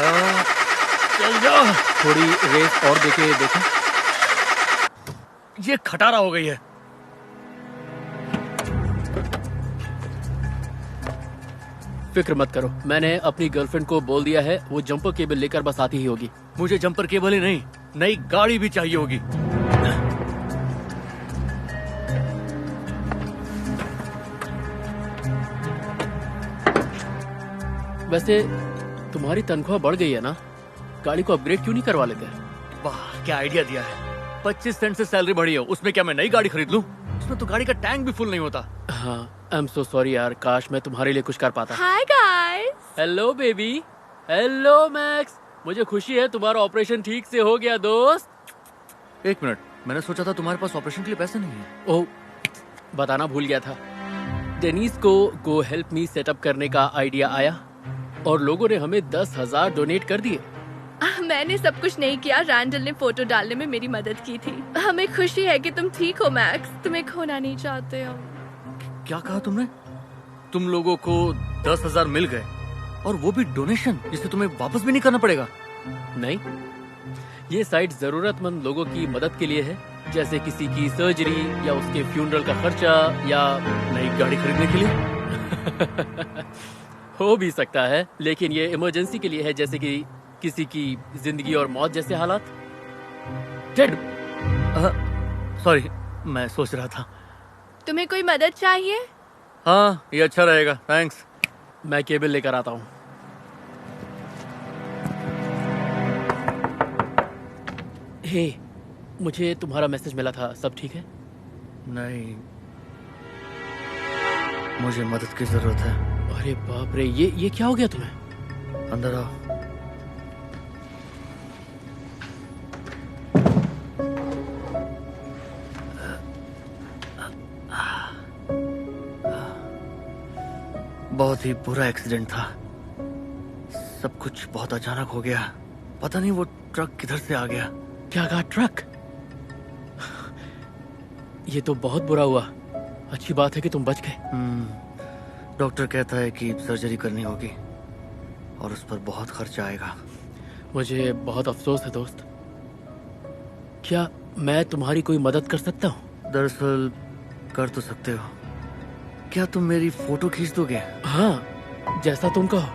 चल जाओ। थोड़ी रेस और देके देखें। ये खटारा हो गई है। फिक्र मत करो, मैंने अपनी गर्लफ्रेंड को बोल दिया है, वो जंपर केबल लेकर बस आती ही होगी। मुझे जंपर केबल ही नहीं, नई गाड़ी भी चाहिए होगी। वैसे तुम्हारी तनख्वाह बढ़ गई है ना, गाड़ी को अपग्रेड क्यों नहीं करवा लेते? वाह, क्या आइडिया दिया है। 25 सेंट से सैलरी बढ़ी है, उसमें क्या मैं नई गाड़ी खरीद लूं? उसमें तो गाड़ी का टैंक भी फुल नहीं होता। हाँ, आई एम सो सॉरी यार, काश मैं तुम्हारे लिए कुछ कर पाता। Hi guys. Hello baby. Hello max. मुझे खुशी है तुम्हारा ऑपरेशन ठीक से हो गया दोस्त। एक मिनट, मैंने सोचा था तुम्हारे पास ऑपरेशन के लिए पैसे नहीं है। ओह, बताना भूल गया था। डेनिस को गो हेल्प मी सेटअप करने का आइडिया आया और लोगों ने हमें 10,000 डोनेट कर दिए। मैंने सब कुछ नहीं किया, रैंडल ने फोटो डालने में मेरी मदद की थी। हमें खुशी है कि तुम ठीक हो मैक्स, तुम्हें खोना नहीं चाहते हो। क्या कहा तुमने? तुम लोगों को 10,000 मिल गए, और वो भी डोनेशन, जिसे तुम्हें वापस भी नहीं करना पड़ेगा? नहीं, ये साइट जरूरतमंद लोगों की मदद के लिए है, जैसे किसी की सर्जरी या उसके फ्यूनरल का खर्चा या नई गाड़ी खरीदने के लिए। हो भी सकता है, लेकिन ये इमरजेंसी के लिए है, जैसे कि किसी की जिंदगी और मौत जैसे हालात। टेड, सॉरी, मैं सोच रहा था। तुम्हें कोई मदद चाहिए? हाँ, ये अच्छा रहेगा, थैंक्स। मैं केबल लेकर आता हूँ। हे, मुझे तुम्हारा मैसेज मिला था, सब ठीक है? नहीं, मुझे मदद की जरूरत है। अरे बाप रे, ये क्या हो गया तुम्हें? अंदर आओ। बहुत ही बुरा एक्सीडेंट था। सब कुछ बहुत अचानक हो गया। पता नहीं वो ट्रक किधर से आ गया। क्या कहा, ट्रक? ये तो बहुत बुरा हुआ। अच्छी बात है कि तुम बच गए। डॉक्टर कहता है कि सर्जरी करनी होगी और उस पर बहुत खर्चा आएगा। मुझे बहुत अफसोस है दोस्त। क्या मैं तुम्हारी कोई मदद कर सकता हूँ? दरअसल कर तो सकते हो। क्या तुम मेरी फोटो खींच दोगे? हाँ, जैसा तुम कहो।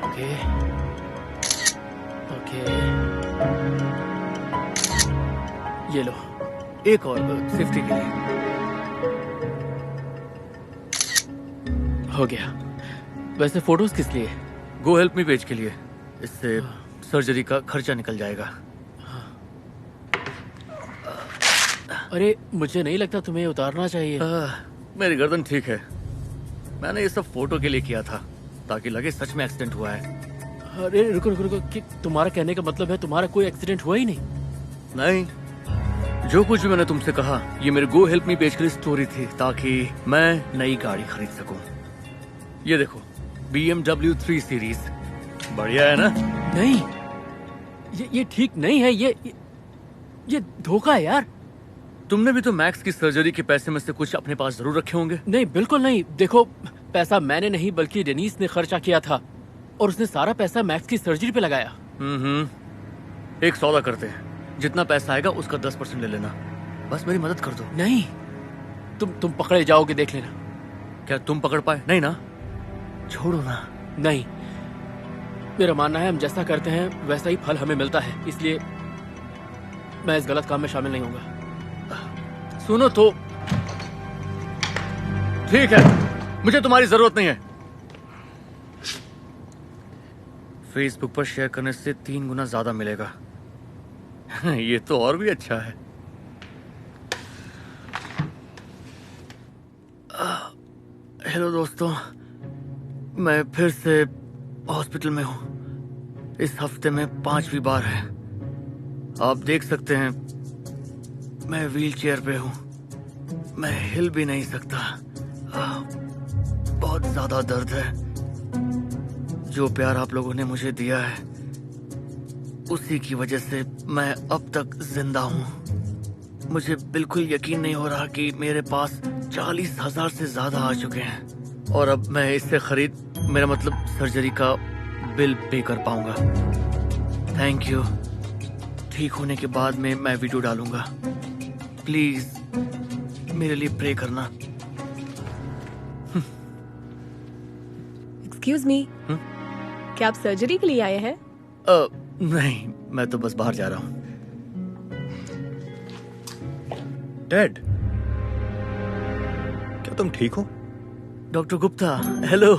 ओके, ओके, ये लो। एक और सेफ्टी के लिए। हो गया। वैसे फोटोज किस लिए? गो हेल्प मी पेज के लिए। इससे सर्जरी का खर्चा निकल जाएगा। अरे, मुझे नहीं लगता तुम्हें उतारना चाहिए। मेरी गर्दन ठीक है। मैंने ये सब फोटो के लिए किया था, ताकि लगे सच में एक्सीडेंट हुआ है। अरे रुको रुको रुको, कि तुम्हारा कहने का मतलब है तुम्हारा कोई एक्सीडेंट हुआ ही नहीं? नहीं, जो कुछ भी मैंने तुमसे कहा, ये मेरे गो हेल्प मी पेज के लिए स्टोरी थी, ताकि मैं नई गाड़ी खरीद सकूं। ये देखो, BMW 3 सीरीज। बढ़िया है ना? नहीं, ये ठीक नहीं है। ये धोखा है यार। तुमने भी तो मैक्स की सर्जरी के पैसे में से कुछ अपने पास जरूर रखे होंगे। नहीं, बिल्कुल नहीं। देखो, पैसा मैंने नहीं बल्कि डेनिस ने खर्चा किया था, और उसने सारा पैसा मैक्स की सर्जरी पे लगाया। एक सौदा करते हैं, जितना पैसा आएगा उसका 10% ले लेना। बस मेरी मदद कर दो। नहीं, तुम पकड़े जाओगे, देख लेना। क्या तुम पकड़ पाए? नहीं ना? छोड़ो ना। नहीं, मेरा मानना है हम जैसा करते हैं वैसा ही फल हमें मिलता है, इसलिए मैं इस गलत काम में शामिल नहीं होऊंगा। सुनो तो, ठीक है, मुझे तुम्हारी जरूरत नहीं है। फेसबुक पर शेयर करने से 3 गुना ज्यादा मिलेगा। ये तो और भी अच्छा है। हेलो दोस्तों, मैं फिर से हॉस्पिटल में हूं। इस हफ्ते में 5वीं बार है। आप देख सकते हैं, मैं व्हीलचेयर पे हूँ। मैं हिल भी नहीं सकता। बहुत ज्यादा दर्द है। जो प्यार आप लोगों ने मुझे दिया है, उसी की वजह से मैं अब तक जिंदा हूँ। मुझे बिल्कुल यकीन नहीं हो रहा कि मेरे पास 40,000 से ज्यादा आ चुके हैं, और अब मैं इससे खरीद मेरा मतलब सर्जरी का बिल पे कर पाऊंगा। Thank you. ठीक होने के बाद में मैं वीडियो डालूंगा। प्लीज मेरे लिए प्रे करना। एक्सक्यूज मी, क्या आप सर्जरी के लिए आए हैं? नहीं, मैं तो बस बाहर जा रहा हूँ। डैड, क्या तुम ठीक हो? Doctor Gupta, hello.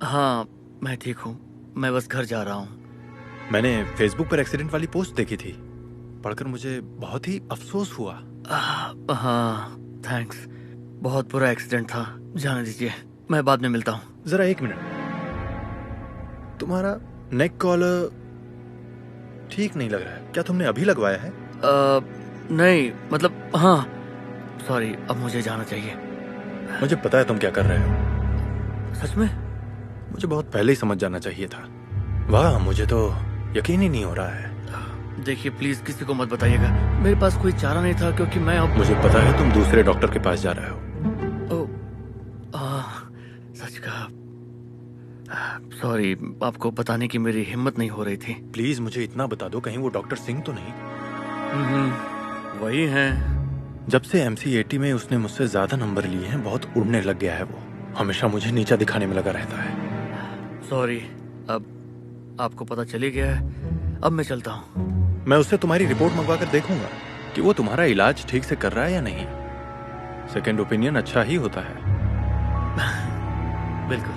हाँ, मैं ठीक हूँ। मैं बस घर जा रहा हूँ। मैंने फेसबुक पर एक्सीडेंट वाली पोस्ट देखी थी, पढ़कर मुझे बहुत ही अफसोस हुआ। हाँ, थैंक्स। बहुत बुरा एक्सीडेंट था। जाने दीजिए, मैं बाद में मिलता हूँ। जरा 1 मिनट। तुम्हारा नेक कॉलर ठीक नहीं लग रहा है। क्या तुमने अभी लगवाया है? नहीं, मतलब हाँ। सॉरी, अब मुझे जाना चाहिए। मुझे पता है तुम क्या कर रहे हो। सच में? मुझे बहुत पहले ही समझ जाना चाहिए था। वाह, मुझे तो यकीन ही नहीं हो रहा है। देखिए, प्लीज किसी को मत बताइएगा। मेरे पास कोई चारा नहीं था, क्योंकि मैं अब... मुझे पता है तुम दूसरे डॉक्टर के पास जा रहे हो। सच कहा। सॉरी, आपको बताने की मेरी हिम्मत नहीं हो रही थी। प्लीज मुझे इतना बता दो, कहीं वो डॉक्टर सिंह तो नहीं? वही हैं। जब से MC80 में उसने मुझसे ज्यादा नंबर लिए हैं, बहुत उड़ने लग गया है वो। हमेशा मुझे नीचा दिखाने में लगा रहता है। सॉरी, अब आपको पता चली गया है। अब मैं चलता हूँ। मैं उससे तुम्हारी रिपोर्ट मंगवा कर देखूंगा कि वो तुम्हारा इलाज ठीक से कर रहा है या नहीं। सेकेंड ओपिनियन अच्छा ही होता है। बिल्कुल।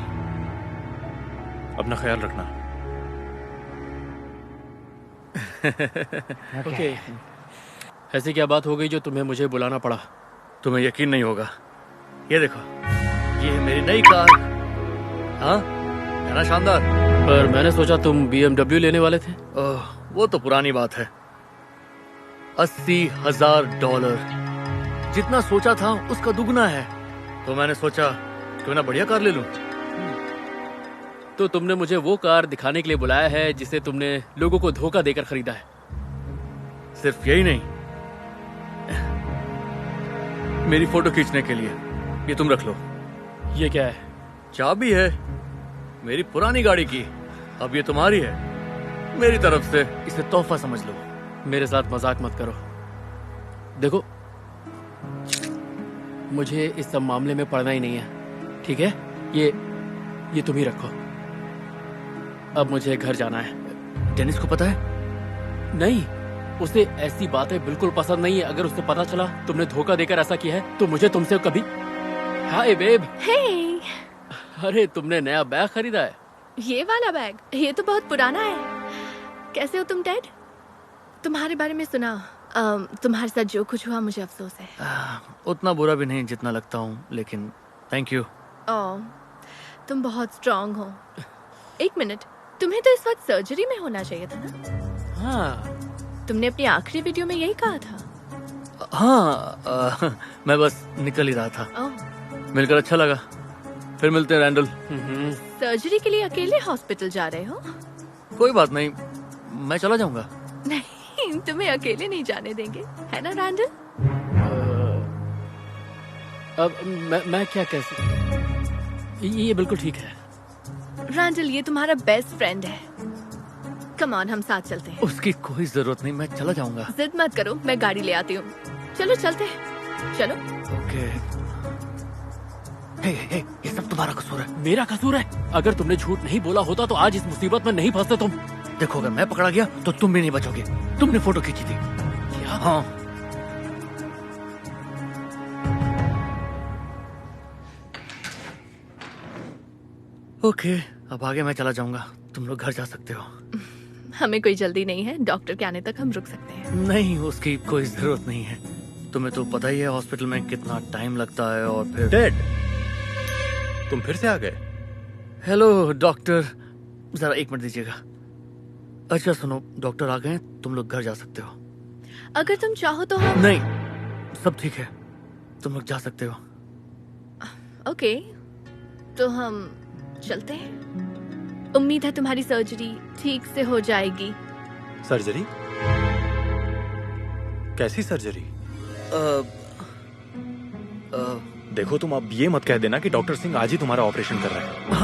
अपना ख्याल रखना। ओके, ऐसी क्या बात हो गई जो तुम्हें मुझे बुलाना पड़ा? तुम्हें यकीन नहीं होगा। ये देखो, ये है मेरी नई कार। हाँ, है ना शानदार? पर मैंने सोचा तुम BMW लेने वाले थे। वो तो पुरानी बात है। $80,000। जितना सोचा था उसका दुगना है। तो मैंने सोचा क्यों ना बढ़िया कार ले लूं। तो तुमने मुझे वो कार दिखाने के लिए बुलाया है जिसे तुमने लोगों को धोखा देकर खरीदा है। सिर्फ यही नहीं, मेरी फोटो खींचने के लिए। ये तुम रख लो। ये क्या है? चाबी है मेरी पुरानी गाड़ी की। अब ये तुम्हारी है, मेरी तरफ से। इसे तोहफा समझ लो। मेरे साथ मजाक मत करो। देखो, मुझे इस सब मामले में पड़ना ही नहीं है, ठीक है? ये तुम ही रखो। अब मुझे घर जाना है। डेनिस को पता है? नहीं, उसे ऐसी बातें बिल्कुल पसंद नहीं है। अगर उसे पता चला तुमने धोखा देकर ऐसा किया है तो मुझे तुमसे कभी... हाय बेब। हे, अरे, तुमने नया बैग खरीदा है? ये वाला बैग? ये तो बहुत पुराना है। कैसे हो तुम डैड? तुम्हारे बारे में सुना। तुम्हारे साथ जो कुछ हुआ, मुझे अफसोस है। उतना बुरा भी नहीं जितना लगता हूँ, लेकिन थैंक यू। तुम बहुत स्ट्रांग हो। 1 मिनट, तुम्हें तो इस वक्त सर्जरी में होना चाहिए था ना? हाँ। तुमने अपनी आखिरी वीडियो में यही कहा था। हाँ, मैं बस निकल ही रहा था। ओह, मिलकर अच्छा लगा। फिर मिलते हैं रैंडल। सर्जरी के लिए अकेले हॉस्पिटल जा रहे हो? कोई बात नहीं, मैं चला जाऊंगा। नहीं, तुम्हें अकेले नहीं जाने देंगे, है ना रैंडल? अब मैं क्या कह सकता? ये बिल्कुल ठीक है। रैंडल, ये तुम्हारा बेस्ट फ्रेंड है। कम ऑन, हम साथ चलते हैं। उसकी कोई जरूरत नहीं, मैं चला जाऊंगा। जिद मत करो, मैं गाड़ी ले आती हूँ। चलो चलते हैं, चलो। ओके। हे, ये सब तुम्हारा कसूर है। मेरा कसूर है? अगर तुमने झूठ नहीं बोला होता तो आज इस मुसीबत में नहीं फंसते तुम। देखो, अगर मैं पकड़ा गया तो तुम भी नहीं बचोगे। तुमने फोटो खींची थी। क्या? हाँ। ओके, अब आगे मैं चला जाऊंगा। तुम लोग घर जा सकते हो। हमें कोई जल्दी नहीं है, डॉक्टर के आने तक हम रुक सकते हैं। नहीं, उसकी कोई जरूरत नहीं है। तुम्हें तो पता ही है हॉस्पिटल में कितना टाइम लगता है। और फिर... डैड, तुम फिर से आ गए? हेलो डॉक्टर, जरा 1 मिनट दीजिएगा। अच्छा सुनो, डॉक्टर आ गए, तुम लोग घर जा सकते हो। अगर तुम चाहो तो हम... नहीं, सब ठीक है, तुम लोग जा सकते हो। ओके, तो हम चलते हैं। उम्मीद है तुम्हारी सर्जरी ठीक से हो जाएगी। सर्जरी? कैसी सर्जरी? देखो तुम अब ये मत कह देना कि डॉक्टर सिंह आज ही तुम्हारा ऑपरेशन कर रहे हैं।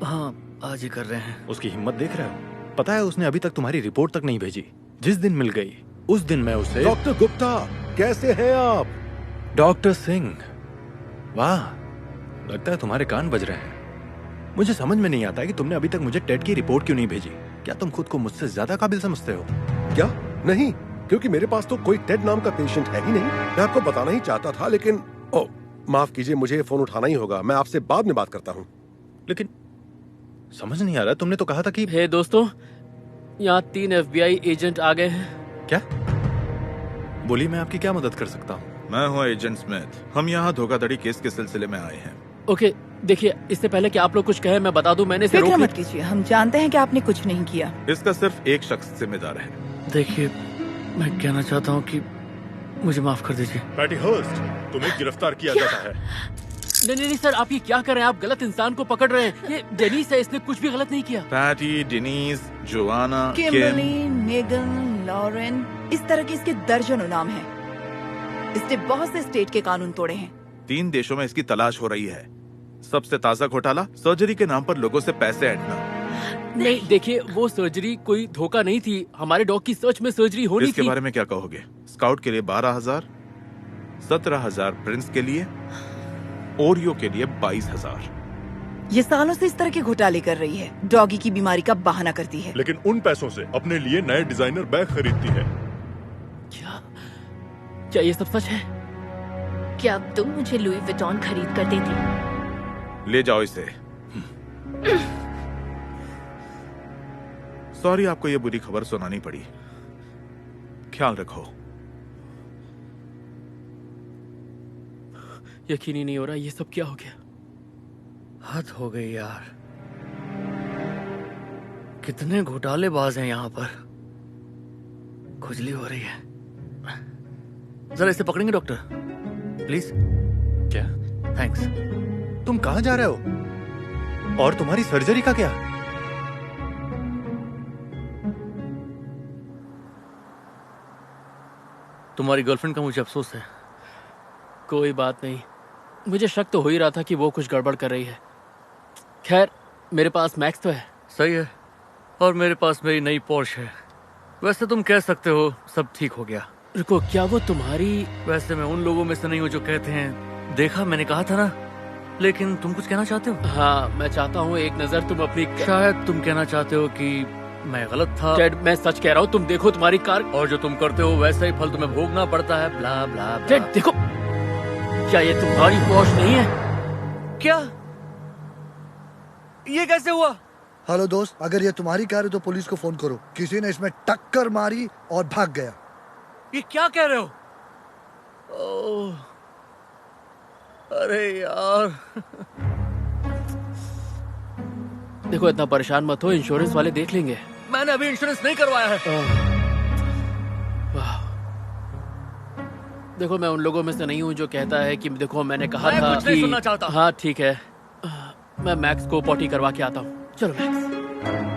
हाँ, आज ही कर रहे हैं। उसकी हिम्मत देख रहे हो? पता है उसने अभी तक तुम्हारी रिपोर्ट तक नहीं भेजी। जिस दिन मिल गई उस दिन मैं उसे। डॉक्टर गुप्ता, कैसे हैं आप? डॉक्टर सिंह, वाह, लगता है तुम्हारे कान बज रहे हैं। मुझे समझ में नहीं आता कि तुमने अभी तक मुझे टेट की रिपोर्ट क्यों नहीं भेजी। क्या तुम खुद को मुझसे ज्यादा काबिल समझते हो? क्या? नहीं, क्योंकि मेरे पास तो कोई टेड नाम का पेशेंट है ही नहीं। मैं आपको बताना ही चाहता था, लेकिन ओह, माफ कीजिए, मुझे फोन उठाना ही होगा। मैं आपसे बाद में बात करता हूँ। लेकिन समझ नहीं आ रहा, तुमने तो कहा था कि। हे दोस्तों, यहाँ 3 FBI एजेंट आ गए हैं। क्या? बोली, मैं आपकी क्या मदद कर सकता हूँ? मैं हूँ एजेंट स्मिथ। हम यहाँ धोखाधड़ी केस के सिलसिले में आए हैं। ओके, देखिए, इससे पहले कि आप लोग कुछ कहें, मैं बता दूं, मैंने इसे फिक्र रोक मत कीजिए, हम जानते हैं कि आपने कुछ नहीं किया। इसका सिर्फ एक शख्स जिम्मेदार है। देखिए, मैं कहना चाहता हूँ कि मुझे माफ कर दीजिए। पैटी हर्स्ट, तुम्हें गिरफ्तार किया जाता है। नहीं सर, आप ये क्या कर रहे हैं? आप गलत इंसान को पकड़ रहे हैं। ये डेनिस है, इसने कुछ भी गलत नहीं किया। Patty, Dennis, Joanna, Kimberly, Megan, Lauren, इस तरह के इसके दर्जनों नाम हैं। इसने बहुत से स्टेट के कानून तोड़े हैं। 3 देशों में इसकी तलाश हो रही है। सबसे ताजा घोटाला, सर्जरी के नाम पर लोगों से पैसे ऐंठना। नहीं, देखिए, वो सर्जरी कोई धोखा नहीं थी। हमारे डॉग की सर्च में सर्जरी होनी इसके थी। बारे में क्या कहोगे? स्काउट के लिए 12,000, 17,000 प्रिंस के लिए, ओरियो के लिए 22,000। ये सालों से इस तरह के घोटाले कर रही है। डॉगी की बीमारी का बहाना करती है। लेकिन उन पैसों से अपने लिए नए डिजाइनर बैग खरीदती है। क्या ये सब सच है? क्या तुम मुझे लुई विटॉन खरीद कर देती? ले जाओ इसे। सॉरी, आपको ये बुरी खबर सुनानी पड़ी। ख्याल रखो। यकीन ही नहीं हो रहा, ये सब क्या हो गया? हद हो गई यार, कितने घोटालेबाज हैं यहाँ पर। खुजली हो रही है। जरा इसे पकड़ेंगे डॉक्टर, प्लीज? क्या? थैंक्स। तुम कहाँ जा रहे हो? और तुम्हारी सर्जरी का क्या? तुम्हारी गर्लफ्रेंड का मुझे अफसोस है। कोई बात नहीं, मुझे शक तो हो ही रहा था कि वो कुछ गड़बड़ कर रही है। खैर, मेरे पास मैक्स तो है। सही है, और मेरे पास मेरी नई पोर्श है। वैसे तुम कह सकते हो सब ठीक हो गया। रुको, क्या वो तुम्हारी? वैसे मैं उन लोगों में से नहीं हूँ जो कहते हैं देखा, मैंने कहा था ना। लेकिन तुम कुछ कहना चाहते हो? हाँ, मैं चाहता हूँ एक नजर तुम अपनी। शायद तुम कहना चाहते हो कि मैं गलत था। टेड, मैं सच कह रहा हूँ, तुम देखो तुम्हारी कार। और जो तुम करते हो वैसा ही फल तुम्हें भोगना पड़ता है। ब्ला ब्ला ब्ला। टेड, देखो, क्या ये तुम्हारी पोर्श नहीं है? क्या? ये कैसे हुआ? हेलो दोस्त, अगर ये तुम्हारी कार है तो पुलिस को फोन करो। किसी ने इसमें टक्कर मारी और भाग गया। ये क्या कह रहे हो? ओह, अरे यार। देखो, इतना परेशान मत हो, इंश्योरेंस वाले देख लेंगे। मैंने अभी इंश्योरेंस नहीं करवाया है। वाह। देखो, मैं उन लोगों में से नहीं हूँ जो कहता है कि देखो मैंने कहा मैं था कुछ नहीं कि। सुनना चाहता। हाँ ठीक है, मैं मैक्स को पॉटी करवा के आता हूँ। चलो मैक्स।